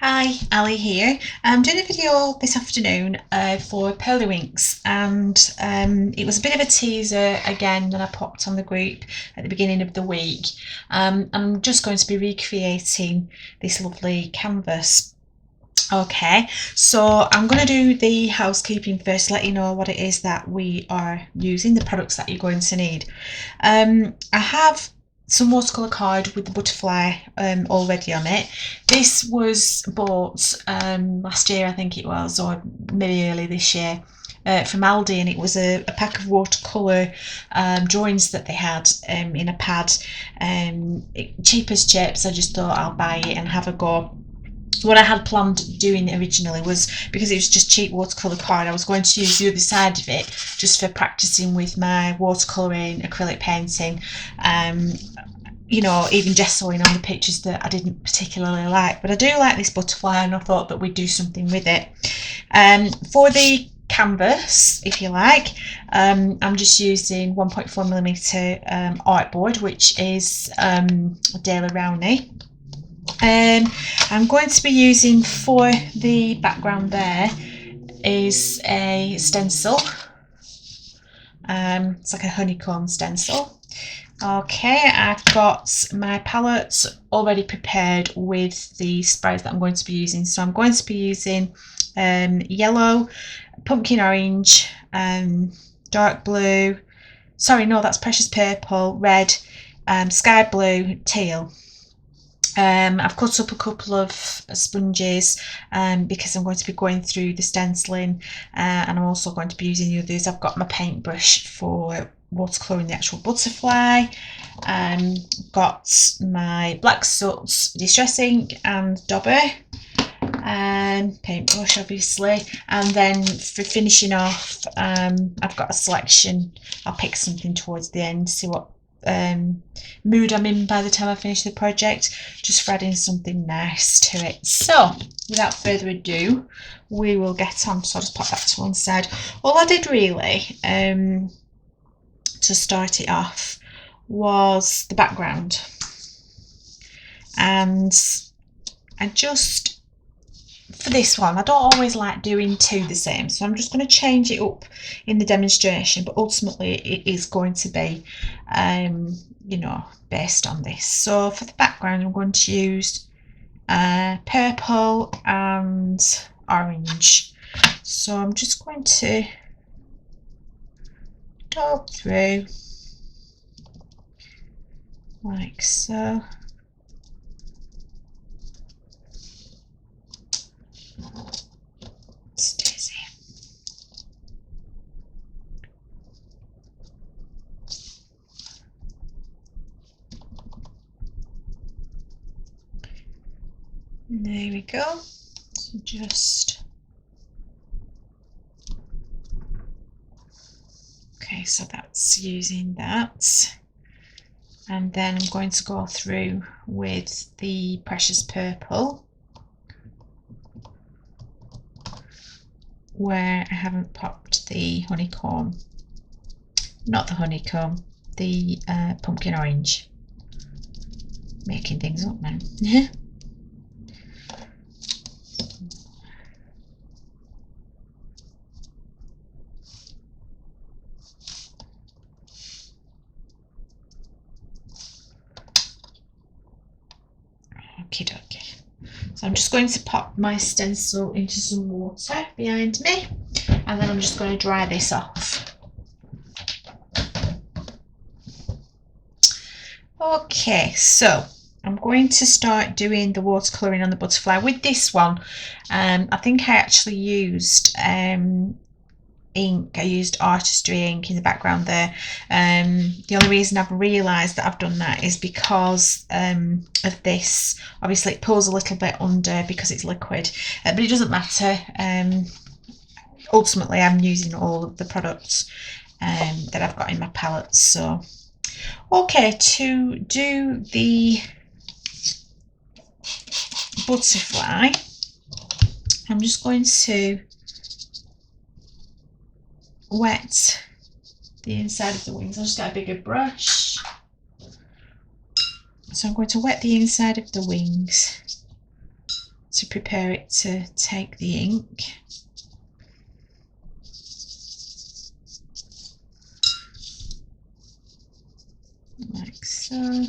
Hi, Ali here. I'm doing a video this afternoon for Pearlywinks, and it was a bit of a teaser again that I popped on the group at the beginning of the week. I'm just going to be recreating this lovely canvas. Okay, so I'm going to do the housekeeping first, let you know what it is that we are using, the products that you're going to need. I have some watercolour card with the butterfly already on it. This was bought last year, I think it was, or maybe early this year. From Aldi, and it was a pack of watercolour drawings that they had in a pad. Cheap as chips, I just thought I'll buy it and have a go. What I had planned doing originally was, because it was just cheap watercolour card, I was going to use the other side of it just for practicing with my watercolouring, acrylic painting, even gessoing on the pictures that I didn't particularly like. But I do like this butterfly, and I thought that we'd do something with it. For the canvas, if you like, I'm just using 1.4mm artboard, which is Daler Rowney. I'm going to be using, for the background there, is a stencil. It's like a honeycomb stencil. Okay, I've got my palette already prepared with the sprays that I'm going to be using. So I'm going to be using yellow, pumpkin orange, dark blue, sorry, no, that's precious purple, red, sky blue, teal. I've cut up a couple of sponges because I'm going to be going through the stenciling, and I'm also going to be using the others. I've got my paintbrush for watercolouring the actual butterfly. Got my black soot distress ink and dauber, and paintbrush obviously, and then for finishing off I've got a selection. I'll pick something towards the end, see what mood I'm in by the time I finish the project, just for adding something nice to it. So without further ado, we will get on. So I'll just pop that to one side. All I did really to start it off was the background, and I just, for this one, I don't always like doing two the same, so I'm just going to change it up in the demonstration, but ultimately it is going to be based on this. So for the background, I'm going to use purple and orange. So I'm just going to go through like so. It's dizzy. There we go. So just, okay, so that's using that. And then I'm going to go through with the precious purple, where I haven't popped the honeycomb, not the honeycomb, the pumpkin orange. Making things up now. Okie dokie. So I'm just going to pop my stencil into some water behind me, and then I'm just going to dry this off. Okay, so I'm going to start doing the watercolouring on the butterfly. With this one, I think I actually used ink. I used artistry ink in the background there. The only reason I've realised that I've done that is because of this. Obviously it pulls a little bit under because it's liquid, but it doesn't matter. Ultimately I'm using all of the products that I've got in my palette. So okay, to do the butterfly, I'm just going to wet the inside of the wings. I'll just get a bigger brush. So I'm going to wet the inside of the wings to prepare it to take the ink. Like so.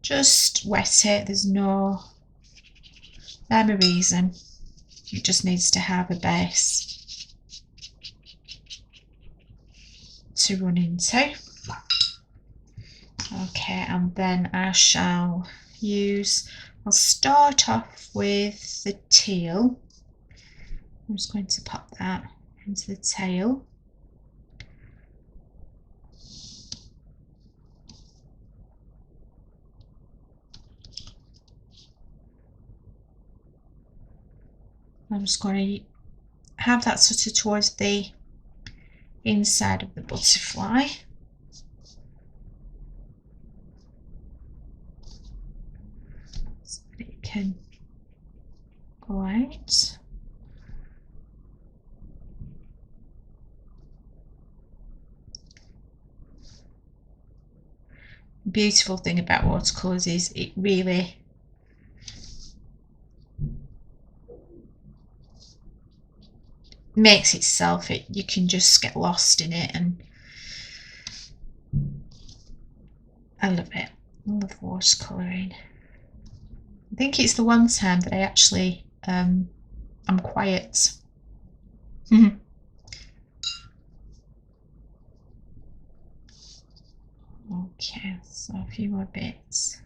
Just wet it, there's no rhyme or reason. It just needs to have a base to run into. Okay, and then I shall I'll start off with the teal. I'm just going to pop that into the tail. I'm just going to have that sort of towards the inside of the butterfly. So that it can go out. The beautiful thing about watercolours is it really makes itself. You can just get lost in it, and I love it. I love watercolouring. I think it's the one time that I actually I'm quiet. Okay, so a few more bits.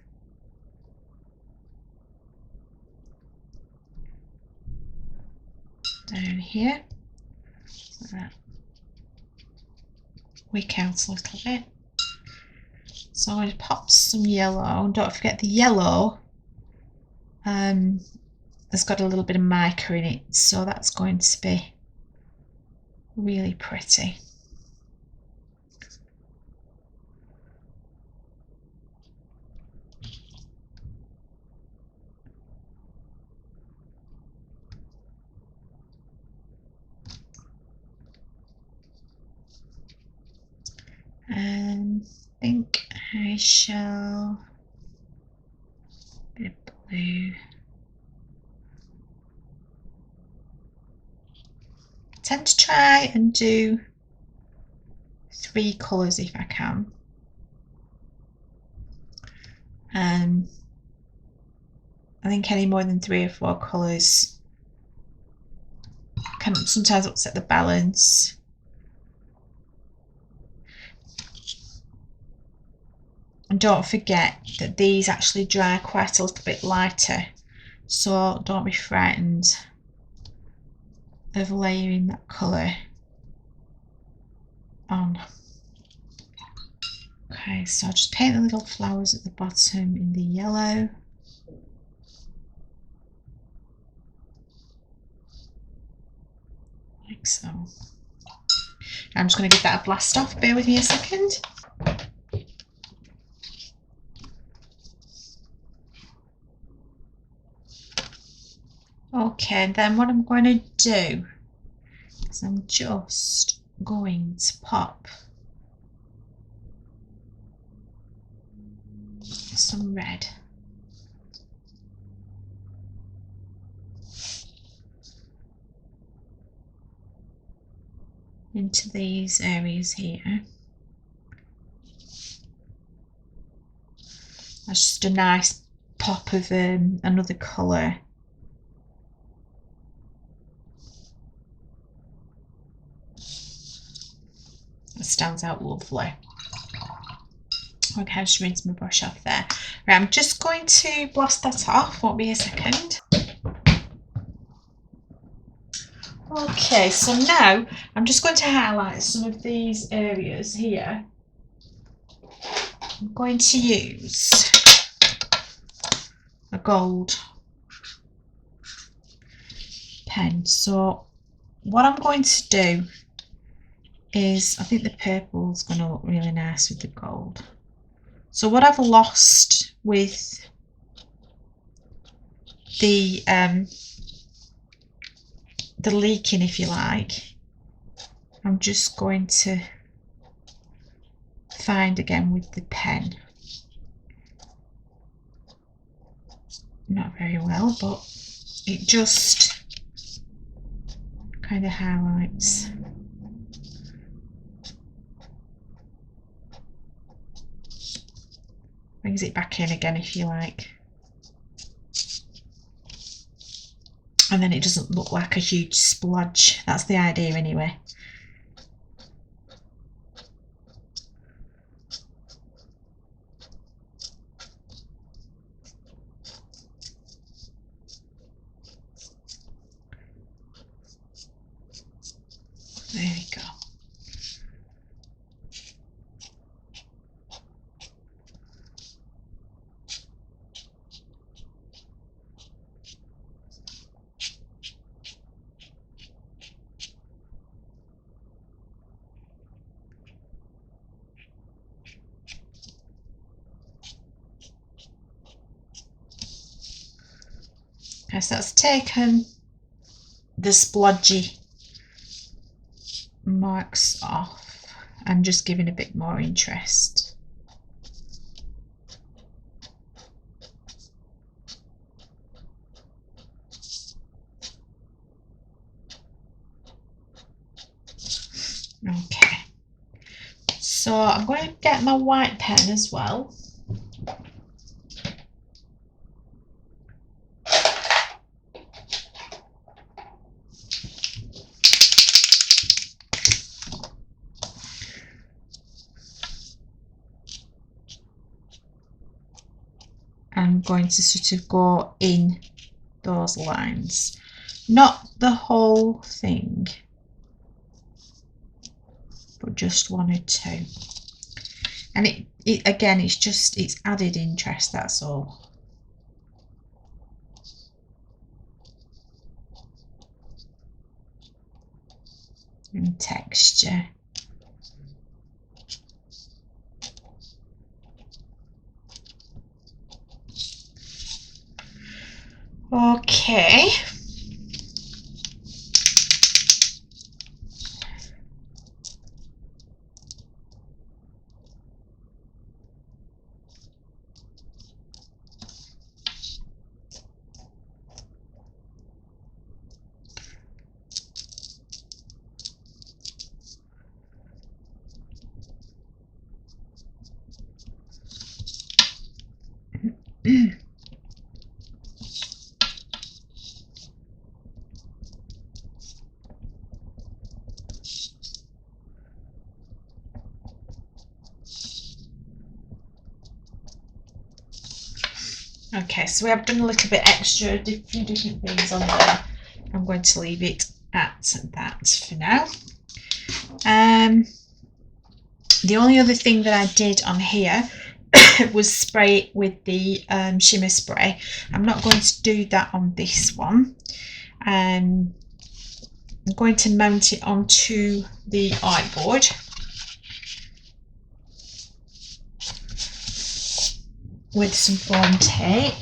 Down here. So that wick out a little bit. So I'm going to pop some yellow. Don't forget the yellow has got a little bit of mica in it, so that's going to be really pretty. I think I shall a bit of blue. I tend to try and do 3 colours if I can. I think any more than 3 or 4 colours can sometimes upset the balance. And don't forget that these actually dry quite a little bit lighter, so don't be frightened of layering that colour on. Okay, so I'll just paint the little flowers at the bottom in the yellow. Like so. I'm just going to give that a blast off. Bear with me a second. Okay, then what I'm going to do is I'm just going to pop some red into these areas here. That's just a nice pop of another colour. It stands out lovely. Okay, I'll just rinse my brush off there. Right, I'm just going to blast that off. Won't be a second. Okay, so now I'm just going to highlight some of these areas here. I'm going to use a gold pen. So what I'm going to do is, I think the purple is going to look really nice with the gold. So what I've lost with the leaking, if you like, I'm just going to find again with the pen. Not very well, but it just kind of highlights. Brings it back in again if you like. And then it doesn't look like a huge splodge. That's the idea anyway. There we go. Okay, so that's taken the splodgy marks off and just giving a bit more interest. Okay, so I'm going to get my white pen as well. I'm going to sort of go in those lines, not the whole thing, but just one or two. And it again, it's added interest, that's all. And texture. Okay. Okay, so we have done a little bit extra, a few different things on there. I'm going to leave it at that for now. The only other thing that I did on here was spray it with the shimmer spray. I'm not going to do that on this one. I'm going to mount it onto the artboard. With some foam tape,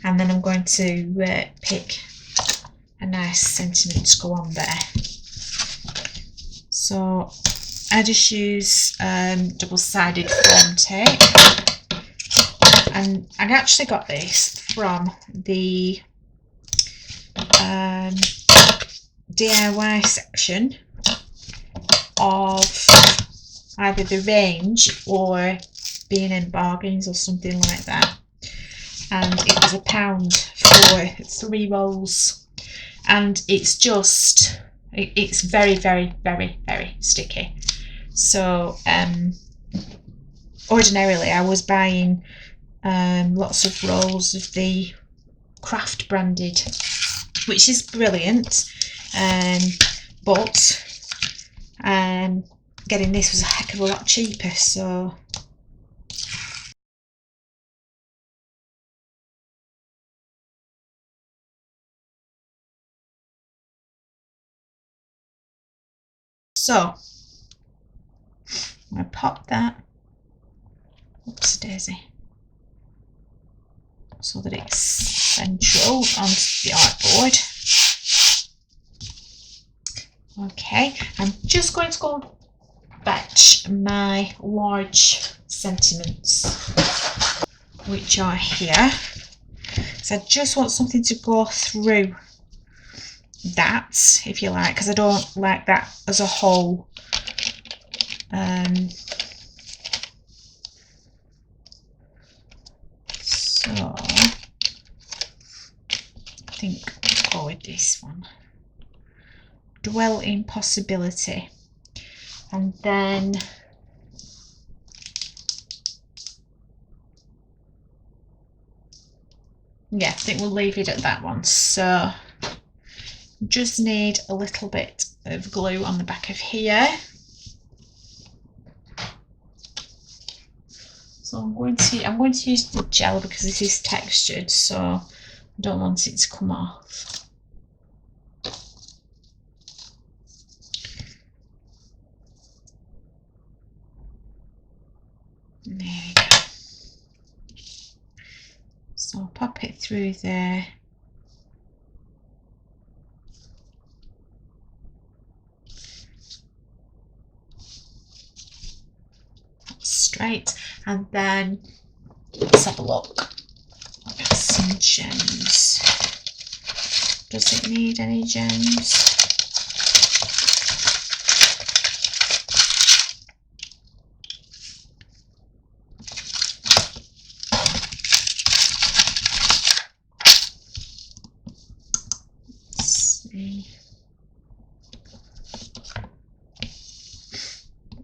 and then I'm going to pick a nice sentiment to go on there. So I just use double-sided foam tape, and I actually got this from the DIY section of either the range or B&M Bargains or something like that, and it was £1 for 3 rolls, and it's just it's very very sticky. So ordinarily I was buying lots of rolls of the Craft branded, which is brilliant, but getting this was a heck of a lot cheaper. So I'm going to pop that, oops daisy, so that it's central onto the artboard. Okay, I'm just going to go fetch my large sentiments, which are here. So I just want something to go through that, if you like, because I don't like that as a whole. So I think I'll go with this one. Dwell in possibility. And then yeah, I think we'll leave it at that one. So just need a little bit of glue on the back of here. So I'm going to use the gel because it is textured, so I don't want it to come off. There we go. So I'll pop it through there. Straight, and then let's have a look. I've got some gems. Does it need any gems? Let's see.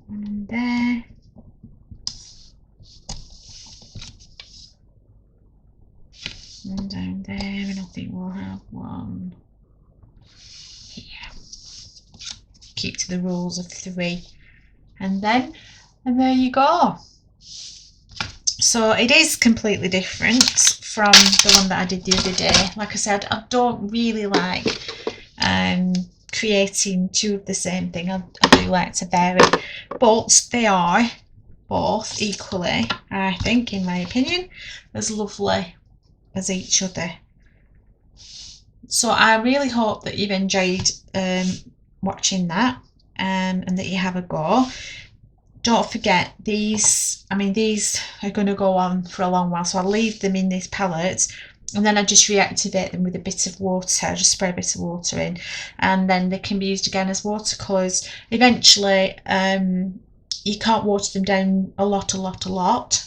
One there. One down there, and I think we'll have one here. Keep to the rules of 3, and there you go. So it is completely different from the one that I did the other day. Like I said, I don't really like creating 2 of the same thing. I do like to vary, but they are both equally, I think, in my opinion, as lovely as each other. So I really hope that you've enjoyed watching that, and that you have a go. Don't forget, these are going to go on for a long while, so I'll leave them in this palette, and then I just reactivate them with a bit of water. Just spray a bit of water in, and then they can be used again as watercolours. Eventually, you can't water them down a lot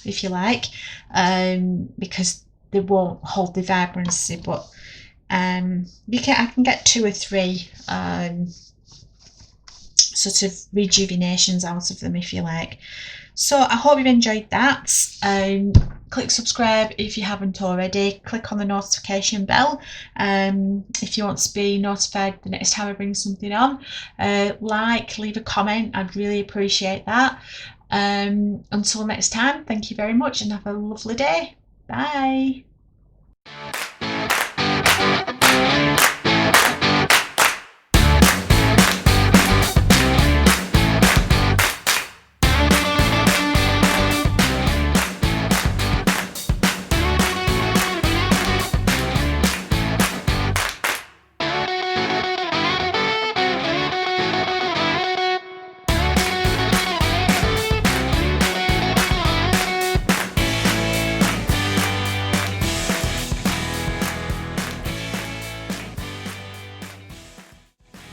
if you like, because they won't hold the vibrancy, but I can get 2 or 3 sort of rejuvenations out of them, if you like. So I hope you've enjoyed that. Click subscribe if you haven't already. Click on the notification bell if you want to be notified the next time I bring something on. Leave a comment, I'd really appreciate that. Until next time, thank you very much and have a lovely day. Bye.